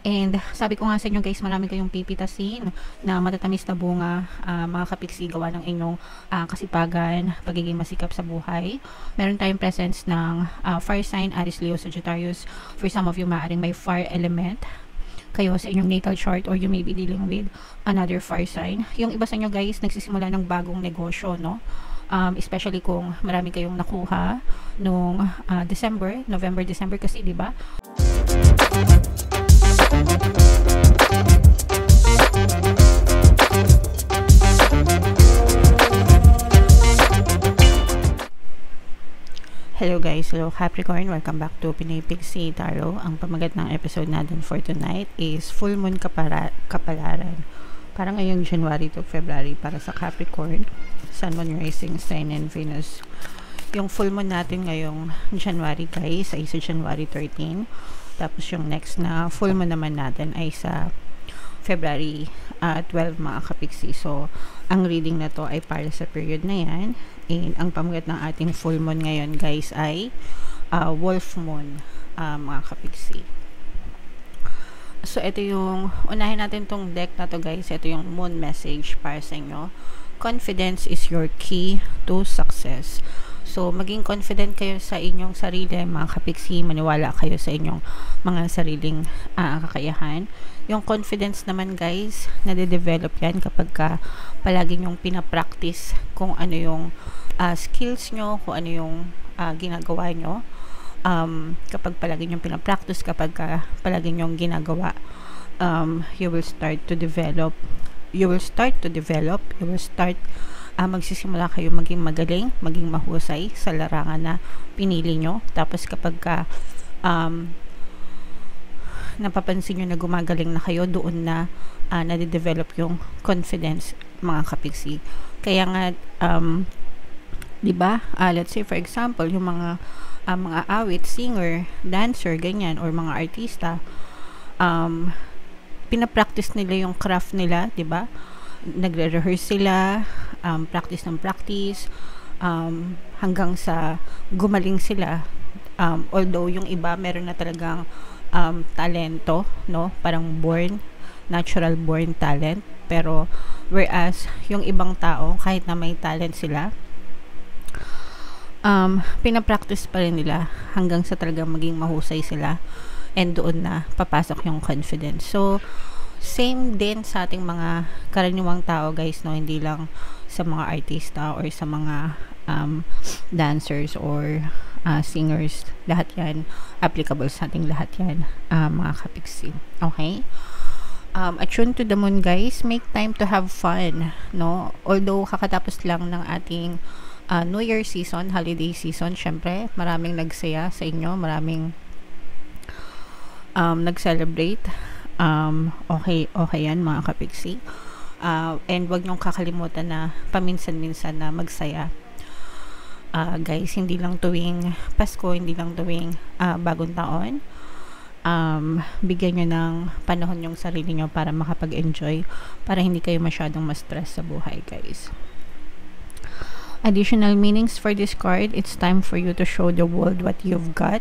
And sabi ko nga sa inyo guys, marami kayong pipitasin na matatamis na bunga, mga kapiksi, gawa ng inyong kasipagan, pagiging masikap sa buhay. Meron tayong presence ng fire sign, Aries, Leo, Sagittarius. For some of you, maaaring may fire element kayo sa inyong natal chart, or you may be dealing with another fire sign. Yung iba sa inyo guys, nagsisimula ng bagong negosyo, no? Especially kung marami kayong nakuha nung November, December kasi, di ba? Hello guys, hello Capricorn, welcome back to Pinoy Pixie Tarot. Ang pamagat ng episode natin for tonight is Full Moon Kapalaran. Para ngayong January to February para sa Capricorn, Sun, Moon, Rising, Sign, and Venus. Yung full moon natin ngayong January guys ay sa January 13. Tapos yung next na full moon naman natin ay sa February 12 mga kapiksi. So, ang reading na to ay para sa period na yan. And ang pamagat ng ating full moon ngayon guys ay wolf moon mga kapiksi. So, ito yung, unahin natin tong deck na to guys. Ito yung moon message para sa inyo. Confidence is your key to success. So, maging confident kayo sa inyong sarili, mga kapiksi. Maniwala kayo sa inyong mga sariling kakayahan. Yung confidence naman guys, nade-develop yan kapag palagi nyong pinapractice kung ano yung skills nyo, kung ano yung ginagawa nyo. Kapag palagi nyong pinapractice, kapag palagi nyong ginagawa, you will start to develop, magsisimula kayo maging magaling, maging mahusay sa larangan na pinili nyo. Tapos kapag napapansin nyo na gumagaling na kayo, doon na nade-develop yung confidence mga kapiksi. Kaya nga diba, let's say for example yung mga awit, singer, dancer, ganyan, or mga artista, pinapractice nila yung craft nila, diba? Nagre-rehearse sila, practice ng practice, hanggang sa gumaling sila. Although yung iba meron na talagang talento, no? Parang natural born talent. Pero whereas yung ibang tao, kahit na may talent sila, pinapractice pa rin nila hanggang sa talagang maging mahusay sila, and doon na papasok yung confidence. So same din sa ating mga karaniwang tao guys, no? Hindi lang sa mga artista or sa mga dancers or singers. Lahat yan applicable sa ating lahat yan, mga kapiksi. Okay? Attune to the moon guys, make time to have fun, no? Although kakatapos lang ng ating New Year season, holiday season, syempre maraming nagsaya sa inyo, maraming nag-celebrate. Okay yan mga kapiksi. And wag nyong kakalimutan na paminsan-minsan na magsaya. Guys, hindi lang tuwing Pasko, hindi lang tuwing bagong taon. Bigyan nyo ng panahon yung sarili nyo para makapag-enjoy, para hindi kayo masyadong ma-stress sa buhay guys. Additional meanings for this card: it's time for you to show the world what you've got.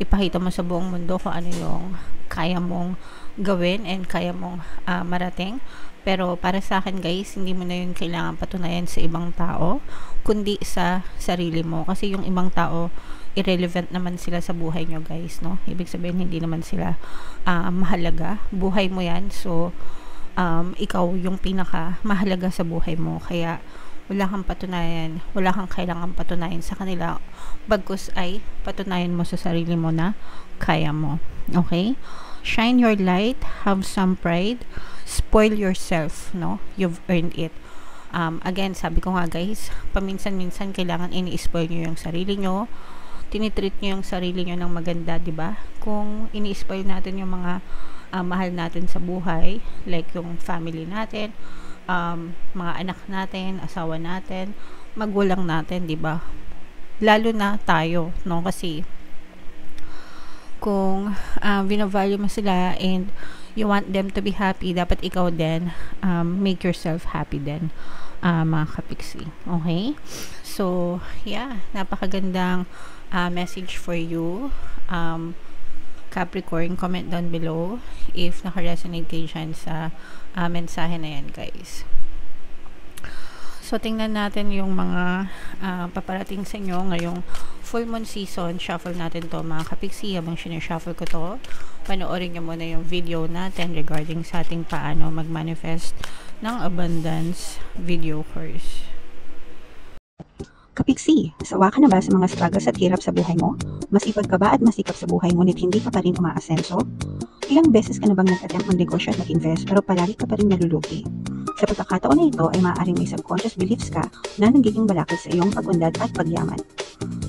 Ipakita mo sa buong mundo kung ano yung kaya mong gawin and kaya mong marating. Pero para sa akin guys, hindi mo na yun kailangan patunayan sa ibang tao, kundi sa sarili mo. Kasi yung ibang tao, irrelevant naman sila sa buhay nyo guys, no? Ibig sabihin, hindi naman sila mahalaga. Buhay mo yan. So, ikaw yung pinaka mahalaga sa buhay mo. Kaya wala kang patunayan, wala kang kailangan patunayan sa kanila, bagkus ay patunayan mo sa sarili mo na kaya mo. Okay? Shine your light, have some pride, spoil yourself, no? You've earned it. Again, sabi ko nga guys, paminsan-minsan kailangan ini-spoil nyo yung sarili nyo, tinitreat nyo yung sarili nyo ng maganda, diba? Kung ini-spoil natin yung mga mahal natin sa buhay, like yung family natin, mga anak natin, asawa natin, magulang natin, 'di ba? Lalo na tayo, no? Kasi kung binavalue mo sila and you want them to be happy, dapat ikaw din make yourself happy din, mga kapiksi. Okay? So, yeah, napakagandang message for you. Capricorn, comment down below if naka-resonate kayo dyan sa mensahe na yan, guys. So, tingnan natin yung mga paparating sa inyo ngayong full moon season. Shuffle natin to, mga kapiksi. Habang sinashuffle ko to, panoorin nyo muna yung video natin regarding sa ating paano mag-manifest ng abundance video course. Kapiksi, sawa ka na ba sa mga struggles at hirap sa buhay mo? Masipag ka ba at masikap sa buhay ngunit hindi ka pa rin umaasenso? Ilang beses ka na bang nag-attempt mag-negosyo at mag-invest pero palagi ka pa rin nalulugi? Sa pagkakataon na ito ay maaaring may subconscious beliefs ka na nagiging balakid sa iyong pag-unlad at pagyaman.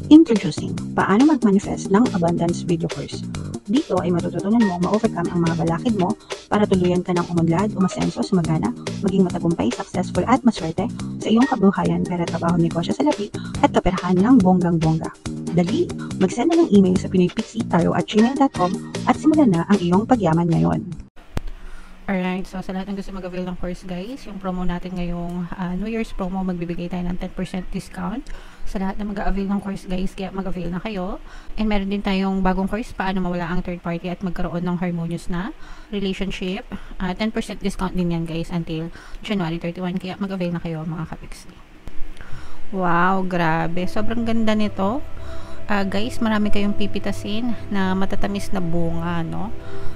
Introducing, paano mag-manifest ng abundance video course. Dito ay matututunan mo ma-overcome ang mga balakid mo para tuluyan ka ng umunlad, umasenso, sumagana, maging matagumpay, successful at maswerte sa iyong kabuhayan, pera, trabaho, negosyo sa labi at kaperahan ng bonggang-bongga. Dali, mag-send na ng email sa pinoypixitaro@gmail.com at simulan na ang iyong pagyaman ngayon. Alright, so sa lahat ng gusto mag-avail ng course, guys, yung promo natin ngayong New Year's promo, magbibigay tayo ng 10% discount sa lahat na mag-avail ng course, guys, kaya mag-avail na kayo. And meron din tayong bagong course, paano mawala ang third party at magkaroon ng harmonious na relationship. 10% discount din yan, guys, until January 31, kaya mag-avail na kayo, mga kapiksi. Wow, grabe, sobrang ganda nito. Guys, marami kayong pipitasin na matatamis na bunga, no?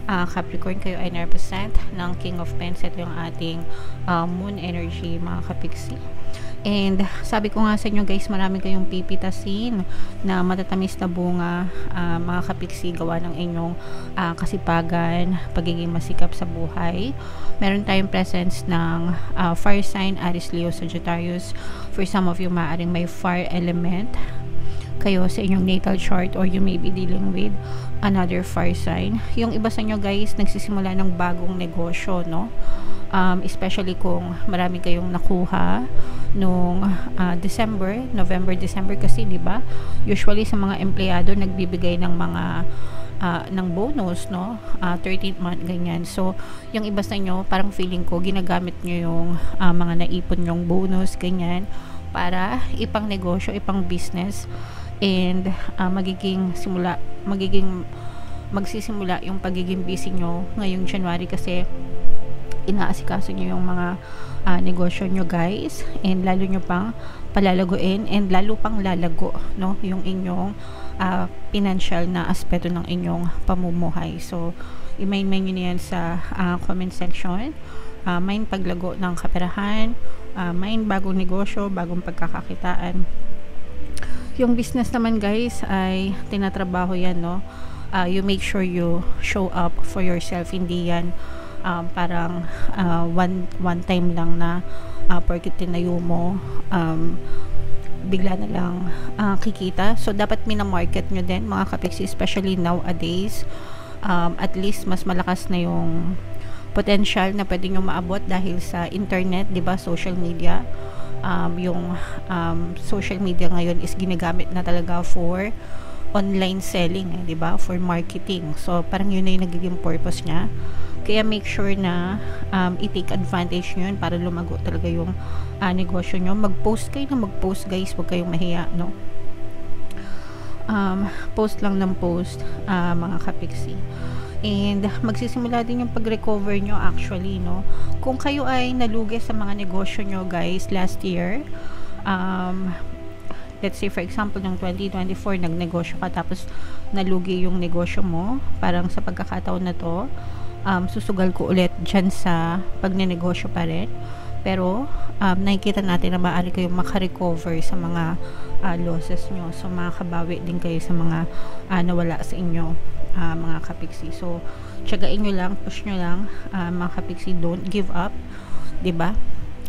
Capricorn, kayo ay represent ng King of Pens. Ito yung ating moon energy, mga kapiksi. And sabi ko nga sa inyo, guys, marami kayong pipitasin na matatamis na bunga, mga kapiksi, gawa ng inyong kasipagan, pagiging masikap sa buhay. Meron tayong presence ng fire sign, Aries, Leo, Sagittarius. For some of you, maaaring may fire element kayo sa inyong natal chart, or you may be dealing with another fire sign. Yung iba sa inyo, guys, nagsisimula ng bagong negosyo, no? Especially kung marami kayong nakuha nung November, December, kasi di ba? Usually sa mga empleyado nagbibigay ng mga ng bonus, no? 13th month, ganyan. So, yung iba sa inyo, parang feeling ko ginagamit nyo yung mga naipon yung bonus, ganyan, para ipang negosyo, ipang business. And magsisimula yung pagiging busy nyo ngayong January, kasi inaasikaso nyo yung mga negosyo nyo, guys, and lalo nyo pang palalaguin and lalo pang lalago, no, yung inyong financial na aspeto ng inyong pamumuhay. So, i-main nyo na yan sa comment section. Main paglago ng kaperahan, main bagong negosyo, bagong pagkakakitaan. Yung business naman, guys, ay tinatrabaho yan, no? You make sure you show up for yourself. Hindi yan parang one time lang na porket tinayo mo, bigla na lang kikita. So, dapat minamarket nyo din, mga kapiksi, especially nowadays. At least, mas malakas na yung potential na pwede nyo maabot dahil sa internet, di ba, social media. Yung social media ngayon is ginagamit na talaga for online selling, di ba, for marketing. So, parang yun na yung nagiging purpose niya. Kaya make sure na i-take advantage nyo yun para lumago talaga yung negosyo nyo. Mag-post kayo na mag-post, guys, huwag kayong mahiya, no? Post lang ng post, mga kapiksi. And magsisimula din yung pag-recover nyo, actually, no? Kung kayo ay nalugi sa mga negosyo nyo, guys, last year, let's say for example ng 2024 nagnegosyo ka tapos nalugi yung negosyo mo, parang sa pagkakataon na to, susugal ko ulit dyan sa pagnenegosyo pa rin. Pero nakikita natin na maaari kayong makarecover sa mga losses nyo. So, makakabawi din kayo sa mga nawala sa inyo, mga kapiksi. So, tiyagain nyo lang, push nyo lang, mga kapiksi. Don't give up, diba?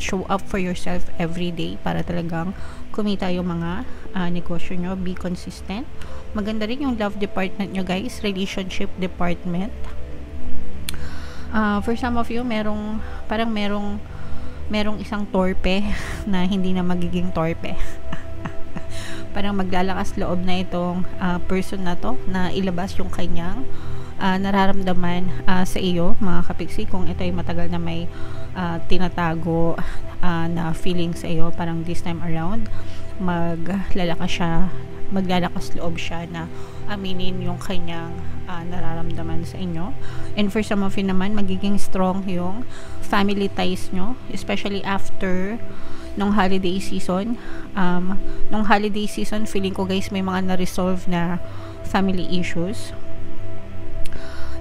Show up for yourself every day para talagang kumita yung mga negosyo nyo. Be consistent. Maganda rin yung love department nyo, guys. Relationship department. For some of you, merong isang torpe na hindi na magiging torpe. Parang maglalakas loob na itong person na to na ilabas yung kanyang nararamdaman sa iyo, mga kapiksi. Kung ito ay matagal na may tinatago na feeling sa iyo, parang this time around maglalakas loob siya na aminin yung kanyang nararamdaman sa inyo. And for some of you naman, magiging strong yung family ties nyo, especially after nung holiday season. Nung holiday season, feeling ko guys, may mga na-resolve na family issues.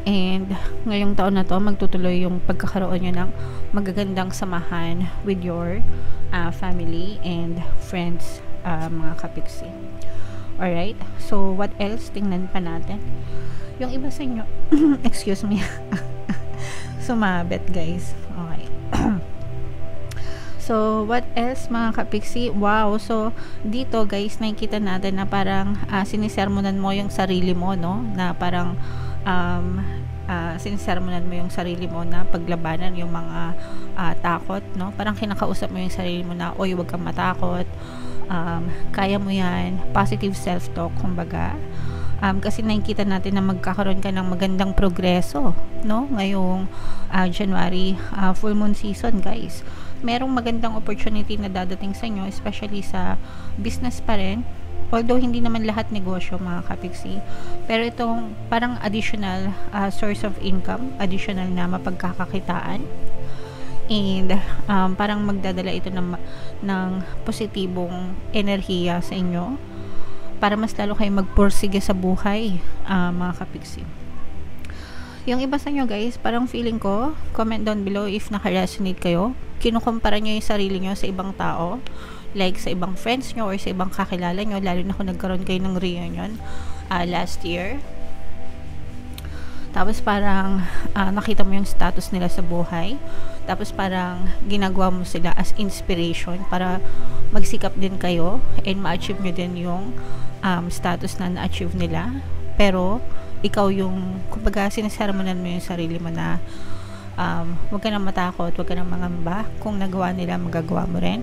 And ngayong taon na to, magtutuloy yung pagkakaroon nyo ng magagandang samahan with your family and friends, mga kapiksi. Alright, so what else? Tingnan pa natin. Yung iba sa inyo, excuse me, sumabit guys. Okay. So, what else mga kapiksi? Wow, so dito guys, nakikita natin na parang sinisermonan mo yung sarili mo, no? Na parang sinisermonan mo yung sarili mo na paglabanan yung mga takot, no? Parang kinakausap mo yung sarili mo na, oy, wag kang matakot, kaya mo yan, positive self-talk, kumbaga. Kasi nakikita natin na magkakaroon ka ng magandang progreso, no? Ngayong January full moon season guys, merong magandang opportunity na dadating sa inyo, especially sa business pa rin. Although hindi naman lahat negosyo mga kapiksi, pero itong parang additional source of income, additional na mapagkakakitaan, and parang magdadala ito ng positibong enerhiya sa inyo para mas lalo kayo magpursige sa buhay, mga kapiksi. Yung iba sa inyo guys, parang feeling ko, comment down below if naka-resonate kayo, kinukumpara nyo yung sarili nyo sa ibang tao, like sa ibang friends nyo or sa ibang kakilala nyo, lalo na kung nagkaroon kayo ng reunion last year. Tapos parang nakita mo yung status nila sa buhay, tapos parang ginagawa mo sila as inspiration para magsikap din kayo and ma-achieve nyo din yung status na na-achieve nila. Pero ikaw yung, kumbaga, sinasermonan mo yung sarili mo na huwag ka nang matakot, huwag ka nang mangamba. Kung nagawa nila, magagawa mo rin.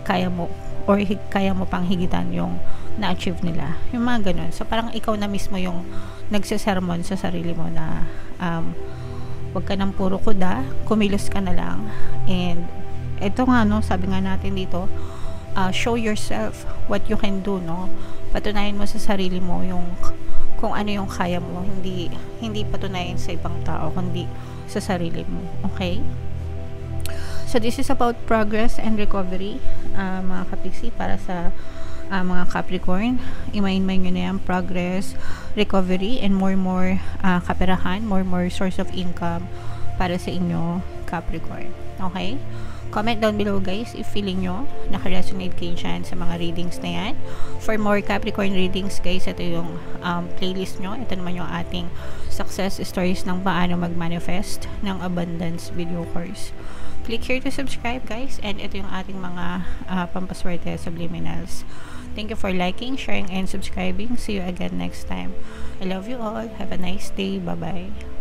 Kaya mo, or kaya mo pang higitan yung na-achieve nila. Yung mga ganun. So, parang ikaw na mismo yung nagsisermon sa sarili mo na huwag ka nang puro kuda, kumilos ka na lang. And ito nga, no, sabi nga natin dito, show yourself what you can do, no? Patunayan mo sa sarili mo yung kung ano yung kaya mo, hindi patunayan sa ibang tao, kundi sa sarili mo. Okay? So this is about progress and recovery, mga kapiksi, para sa mga Capricorn. Imain-main nyo na yan, progress, recovery, and more kaperahan, more source of income para sa inyo, Capricorn. Okay? Comment down below guys if feeling nyo naka-resonate kayo dyan sa mga readings na yan. For more Capricorn readings guys, ito yung playlist nyo. Ito naman yung ating success stories ng paano mag-manifest ng abundance video course. Click here to subscribe guys, and ito yung ating mga pampaswerte subliminals. Thank you for liking, sharing, and subscribing. See you again next time. I love you all. Have a nice day. Bye-bye.